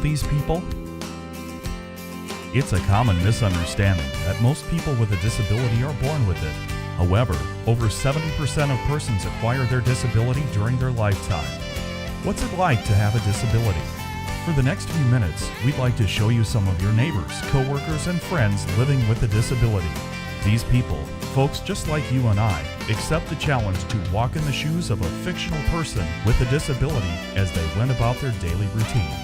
these people? It's a common misunderstanding that most people with a disability are born with it. However, over 70% of persons acquire their disability during their lifetime. What's it like to have a disability? For the next few minutes, we'd like to show you some of your neighbors, coworkers, and friends living with a disability. These people, folks just like you and I, accept the challenge to walk in the shoes of a fictional person with a disability as they went about their daily routine.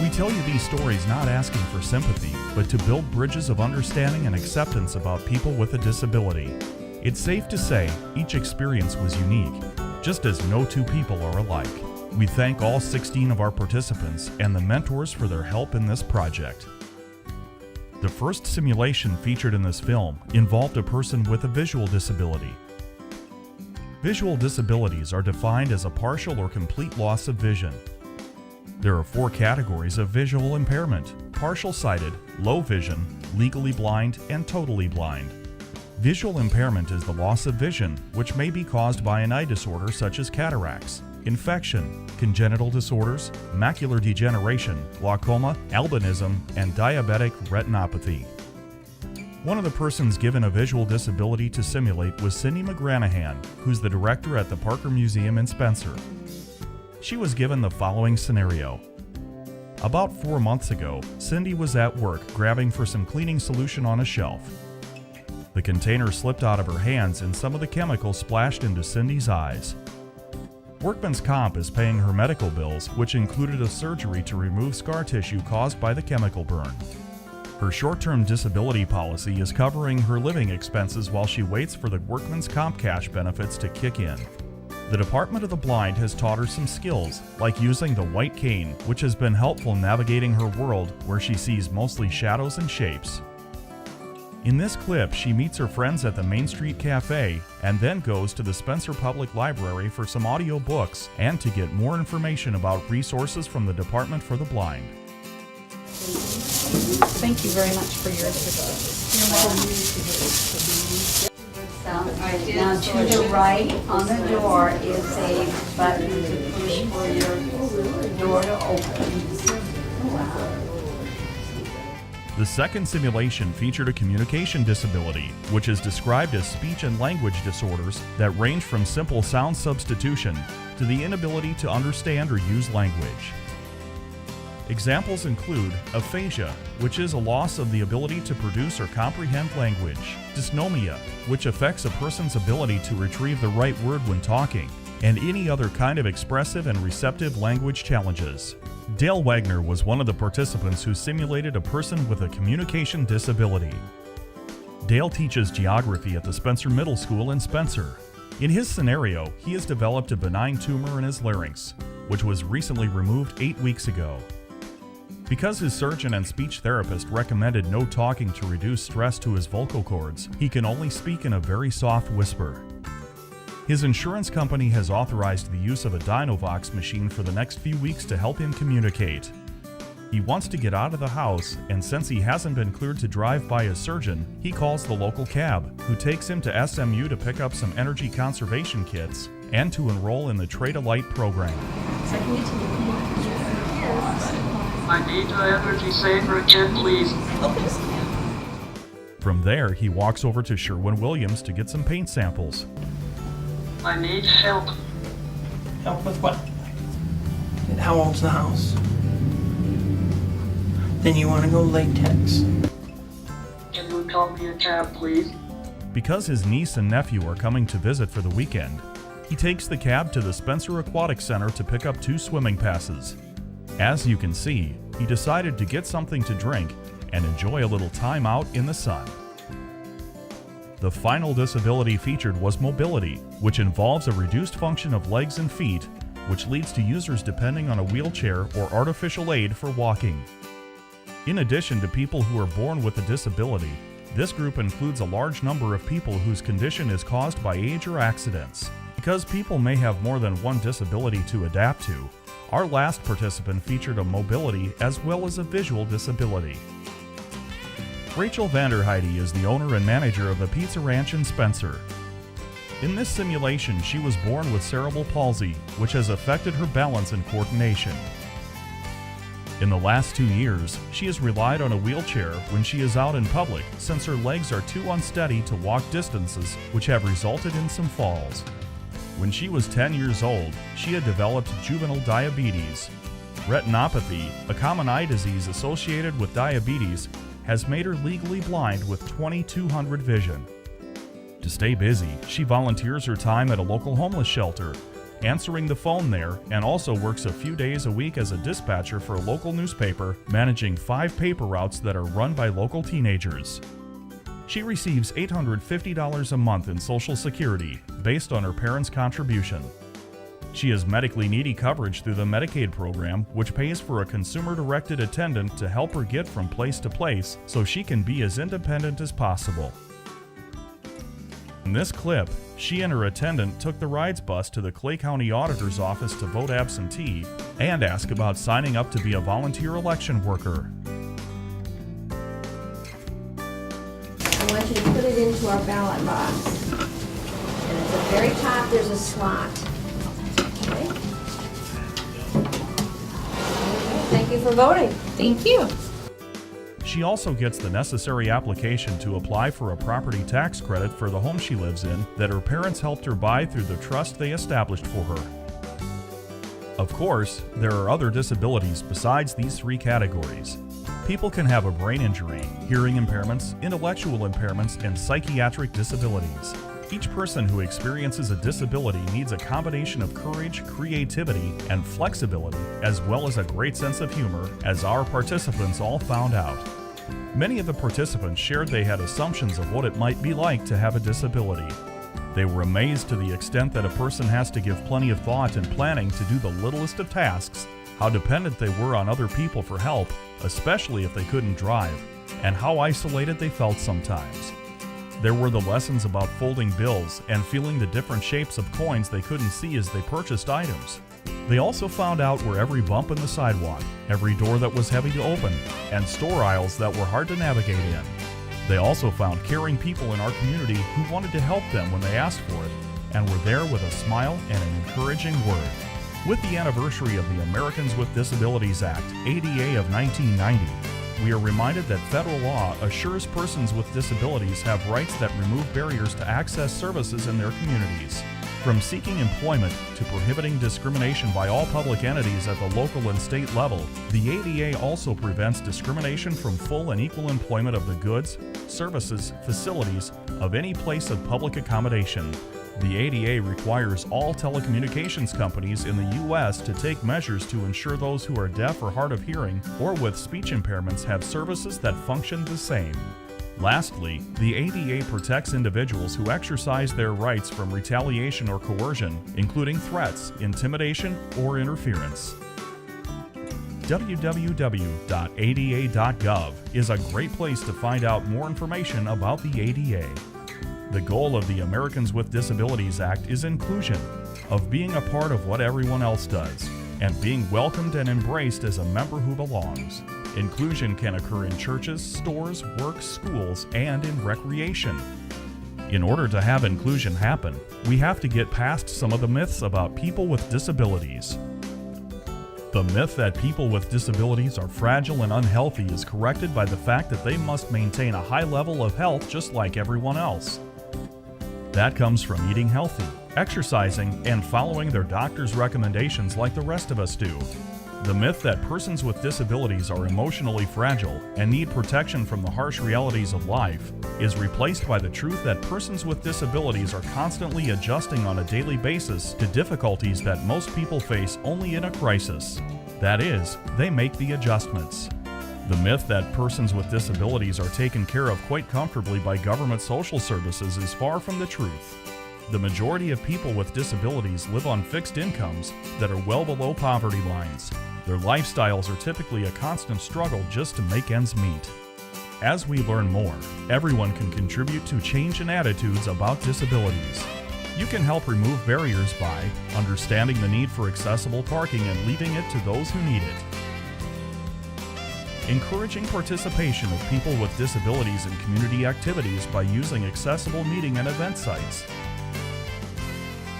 We tell you these stories not asking for sympathy, but to build bridges of understanding and acceptance about people with a disability. It's safe to say each experience was unique, just as no two people are alike. We thank all 16 of our participants and the mentors for their help in this project. The first simulation featured in this film involved a person with a visual disability. Visual disabilities are defined as a partial or complete loss of vision. There are 4 categories of visual impairment: partial sighted, low vision, legally blind, and totally blind. Visual impairment is the loss of vision, which may be caused by an eye disorder such as cataracts, infection, congenital disorders, macular degeneration, glaucoma, albinism, and diabetic retinopathy. One of the persons given a visual disability to simulate was Cindy McGranahan, who's the director at the Parker Museum in Spencer. She was given the following scenario. About 4 months ago, Cindy was at work grabbing for some cleaning solution on a shelf. The container slipped out of her hands and some of the chemical splashed into Cindy's eyes. Workman's Comp is paying her medical bills, which included a surgery to remove scar tissue caused by the chemical burn. Her short-term disability policy is covering her living expenses while she waits for the Workman's Comp cash benefits to kick in. The Department of the Blind has taught her some skills, like using the white cane, which has been helpful navigating her world where she sees mostly shadows and shapes. In this clip, she meets her friends at the Main Street Cafe and then goes to the Spencer Public Library for some audio books and to get more information about resources from the Department for the Blind. Thank you very much for your assistance. Now to the right on the door is a button to push for your door to open. The second simulation featured a communication disability, which is described as speech and language disorders that range from simple sound substitution to the inability to understand or use language. Examples include aphasia, which is a loss of the ability to produce or comprehend language, dysnomia, which affects a person's ability to retrieve the right word when talking, and any other kind of expressive and receptive language challenges. Dale Wagner was one of the participants who simulated a person with a communication disability. Dale teaches geography at the Spencer Middle School in Spencer. In his scenario, he has developed a benign tumor in his larynx, which was recently removed 8 weeks ago. Because his surgeon and speech therapist recommended no talking to reduce stress to his vocal cords, he can only speak in a very soft whisper. His insurance company has authorized the use of a Dynavox machine for the next few weeks to help him communicate. He wants to get out of the house, and since he hasn't been cleared to drive by his surgeon, he calls the local cab, who takes him to SMU to pick up some energy conservation kits and to enroll in the Trade-A-Light program. I need an energy saver kit, please. From there, he walks over to Sherwin-Williams to get some paint samples. I need help. Help with what? And how old's the house? Then you want to go latex. Can you call me a cab, please? Because his niece and nephew are coming to visit for the weekend, he takes the cab to the Spencer Aquatic Center to pick up 2 swimming passes. As you can see, he decided to get something to drink and enjoy a little time out in the sun. The final disability featured was mobility, which involves a reduced function of legs and feet, which leads to users depending on a wheelchair or artificial aid for walking. In addition to people who are born with a disability, this group includes a large number of people whose condition is caused by age or accidents. Because people may have more than one disability to adapt to, our last participant featured a mobility as well as a visual disability. Rachel Vanderheide is the owner and manager of the Pizza Ranch in Spencer. In this simulation, she was born with cerebral palsy, which has affected her balance and coordination. In the last 2 years, she has relied on a wheelchair when she is out in public since her legs are too unsteady to walk distances, which have resulted in some falls. When she was 10 years old, she had developed juvenile diabetes. Retinopathy, a common eye disease associated with diabetes, has made her legally blind with 20/200 vision. To stay busy, she volunteers her time at a local homeless shelter, answering the phone there, and also works a few days a week as a dispatcher for a local newspaper, managing 5 paper routes that are run by local teenagers. She receives $850 a month in Social Security, based on her parents' contribution. She has medically needy coverage through the Medicaid program, which pays for a consumer-directed attendant to help her get from place to place so she can be as independent as possible. In this clip, she and her attendant took the rides bus to the Clay County Auditor's office to vote absentee and ask about signing up to be a volunteer election worker. I want you to put it into our ballot box. And at the very top, there's a slot. Okay? Thank you for voting. Thank you. She also gets the necessary application to apply for a property tax credit for the home she lives in that her parents helped her buy through the trust they established for her. Of course, there are other disabilities besides these 3 categories. People can have a brain injury, hearing impairments, intellectual impairments, and psychiatric disabilities. Each person who experiences a disability needs a combination of courage, creativity, and flexibility, as well as a great sense of humor, as our participants all found out. Many of the participants shared they had assumptions of what it might be like to have a disability. They were amazed to the extent that a person has to give plenty of thought and planning to do the littlest of tasks, how dependent they were on other people for help, especially if they couldn't drive, and how isolated they felt sometimes. There were the lessons about folding bills and feeling the different shapes of coins they couldn't see as they purchased items. They also found out where every bump in the sidewalk, every door that was heavy to open, and store aisles that were hard to navigate in. They also found caring people in our community who wanted to help them when they asked for it, and were there with a smile and an encouraging word. With the anniversary of the Americans with Disabilities Act, ADA of 1990, we are reminded that federal law assures persons with disabilities have rights that remove barriers to access services in their communities. From seeking employment to prohibiting discrimination by all public entities at the local and state level, the ADA also prevents discrimination from full and equal employment of the goods, services, facilities of any place of public accommodation. The ADA requires all telecommunications companies in the U.S. to take measures to ensure those who are deaf or hard of hearing or with speech impairments have services that function the same. Lastly, the ADA protects individuals who exercise their rights from retaliation or coercion, including threats, intimidation, or interference. www.ada.gov is a great place to find out more information about the ADA. The goal of the Americans with Disabilities Act is inclusion, of being a part of what everyone else does, and being welcomed and embraced as a member who belongs. Inclusion can occur in churches, stores, work, schools, and in recreation. In order to have inclusion happen, we have to get past some of the myths about people with disabilities. The myth that people with disabilities are fragile and unhealthy is corrected by the fact that they must maintain a high level of health just like everyone else. That comes from eating healthy, exercising, and following their doctor's recommendations like the rest of us do. The myth that persons with disabilities are emotionally fragile and need protection from the harsh realities of life is replaced by the truth that persons with disabilities are constantly adjusting on a daily basis to difficulties that most people face only in a crisis. That is, they make the adjustments. The myth that persons with disabilities are taken care of quite comfortably by government social services is far from the truth. The majority of people with disabilities live on fixed incomes that are well below poverty lines. Their lifestyles are typically a constant struggle just to make ends meet. As we learn more, everyone can contribute to change in attitudes about disabilities. You can help remove barriers by understanding the need for accessible parking and leaving it to those who need it. Encouraging participation of people with disabilities in community activities by using accessible meeting and event sites.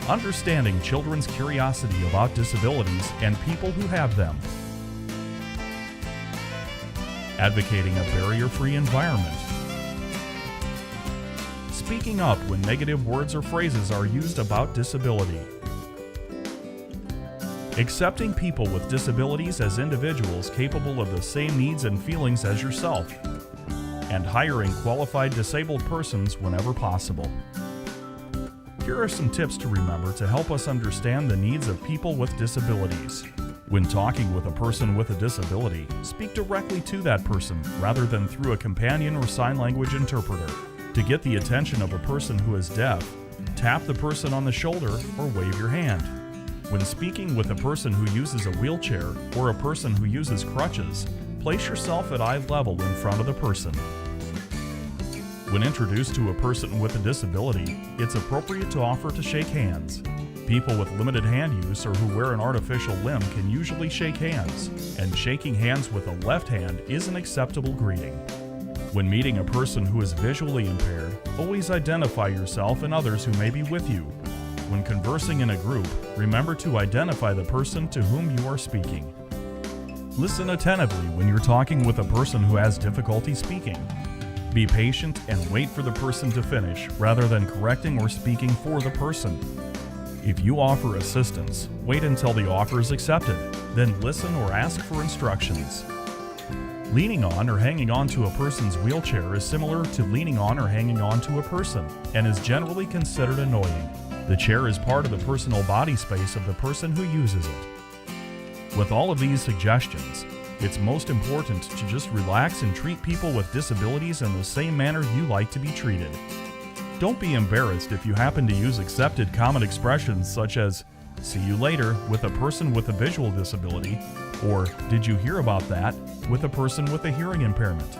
Understanding children's curiosity about disabilities and people who have them. advocating a barrier-free environment, speaking up when negative words or phrases are used about disability, accepting people with disabilities as individuals capable of the same needs and feelings as yourself, and hiring qualified disabled persons whenever possible. Here are some tips to remember to help us understand the needs of people with disabilities. When talking with a person with a disability, speak directly to that person rather than through a companion or sign language interpreter. To get the attention of a person who is deaf, tap the person on the shoulder or wave your hand. When speaking with a person who uses a wheelchair or a person who uses crutches, place yourself at eye level in front of the person. When introduced to a person with a disability, it's appropriate to offer to shake hands. People with limited hand use or who wear an artificial limb can usually shake hands, and shaking hands with a left hand is an acceptable greeting. When meeting a person who is visually impaired, always identify yourself and others who may be with you. When conversing in a group, remember to identify the person to whom you are speaking. Listen attentively when you're talking with a person who has difficulty speaking. Be patient and wait for the person to finish rather than correcting or speaking for the person. If you offer assistance, wait until the offer is accepted, then listen or ask for instructions. Leaning on or hanging on to a person's wheelchair is similar to leaning on or hanging on to a person and is generally considered annoying. The chair is part of the personal body space of the person who uses it. With all of these suggestions, it's most important to just relax and treat people with disabilities in the same manner you like to be treated. Don't be embarrassed if you happen to use accepted common expressions such as "see you later" with a person with a visual disability, or "did you hear about that" with a person with a hearing impairment.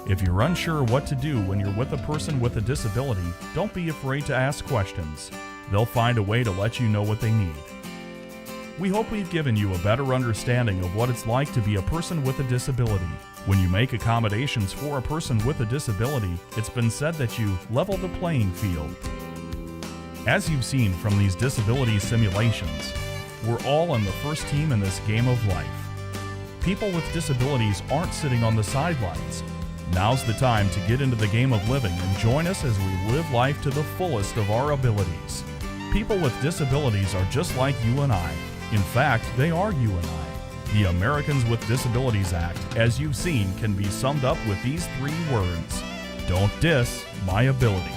If you're unsure what to do when you're with a person with a disability, don't be afraid to ask questions. They'll find a way to let you know what they need. We hope we've given you a better understanding of what it's like to be a person with a disability. When you make accommodations for a person with a disability, it's been said that you level the playing field. As you've seen from these disability simulations, we're all on the first team in this game of life. People with disabilities aren't sitting on the sidelines. Now's the time to get into the game of living and join us as we live life to the fullest of our abilities. People with disabilities are just like you and I. In fact, they are you and I. The Americans with Disabilities Act, as you've seen, can be summed up with these 3 words: don't diss my ability.